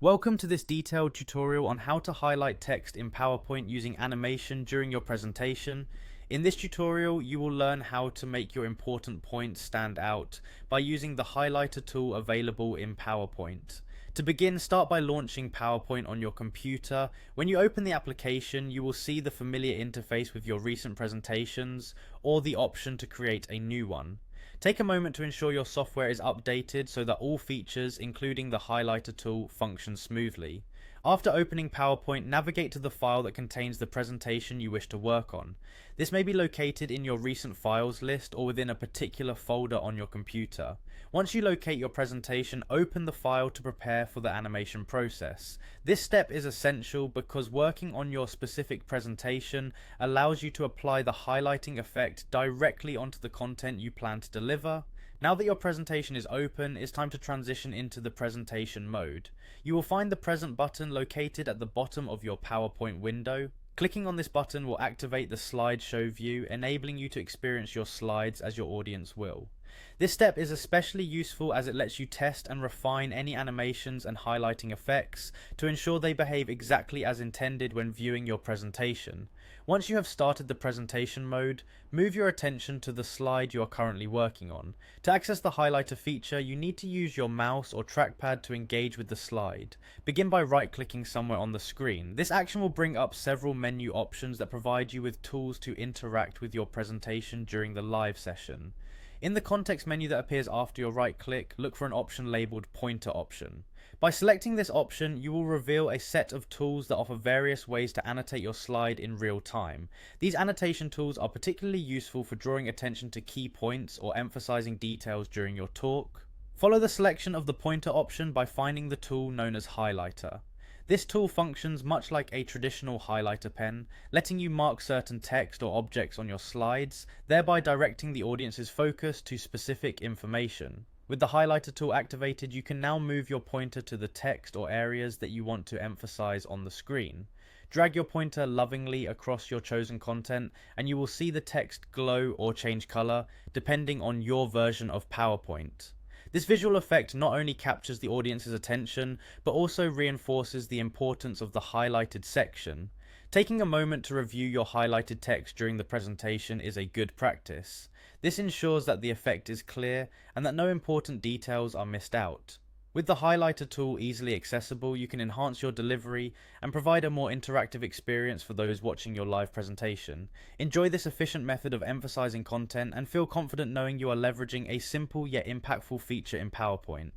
Welcome to this detailed tutorial on how to highlight text in PowerPoint using animation during your presentation. In this tutorial, you will learn how to make your important points stand out by using the highlighter tool available in PowerPoint. To begin, start by launching PowerPoint on your computer. When you open the application, you will see the familiar interface with your recent presentations or the option to create a new one. Take a moment to ensure your software is updated so that all features, including the highlighter tool, function smoothly. After opening PowerPoint, navigate to the file that contains the presentation you wish to work on. This may be located in your recent files list or within a particular folder on your computer. Once you locate your presentation, open the file to prepare for the animation process. This step is essential because working on your specific presentation allows you to apply the highlighting effect directly onto the content you plan to deliver. Now that your presentation is open, it's time to transition into the presentation mode. You will find the present button located at the bottom of your PowerPoint window. Clicking on this button will activate the slideshow view, enabling you to experience your slides as your audience will. This step is especially useful as it lets you test and refine any animations and highlighting effects to ensure they behave exactly as intended when viewing your presentation. Once you have started the presentation mode, move your attention to the slide you are currently working on. To access the highlighter feature, you need to use your mouse or trackpad to engage with the slide. Begin by right-clicking somewhere on the screen. This action will bring up several menu options that provide you with tools to interact with your presentation during the live session. In the context menu that appears after your right click, look for an option labelled Pointer Option. By selecting this option, you will reveal a set of tools that offer various ways to annotate your slide in real time. These annotation tools are particularly useful for drawing attention to key points or emphasizing details during your talk. Follow the selection of the pointer option by finding the tool known as Highlighter. This tool functions much like a traditional highlighter pen, letting you mark certain text or objects on your slides, thereby directing the audience's focus to specific information. With the highlighter tool activated, you can now move your pointer to the text or areas that you want to emphasize on the screen. Drag your pointer lovingly across your chosen content and you will see the text glow or change color depending on your version of PowerPoint. This visual effect not only captures the audience's attention, but also reinforces the importance of the highlighted section. Taking a moment to review your highlighted text during the presentation is a good practice. This ensures that the effect is clear and that no important details are missed out. With the highlighter tool easily accessible, you can enhance your delivery and provide a more interactive experience for those watching your live presentation. Enjoy this efficient method of emphasizing content and feel confident knowing you are leveraging a simple yet impactful feature in PowerPoint.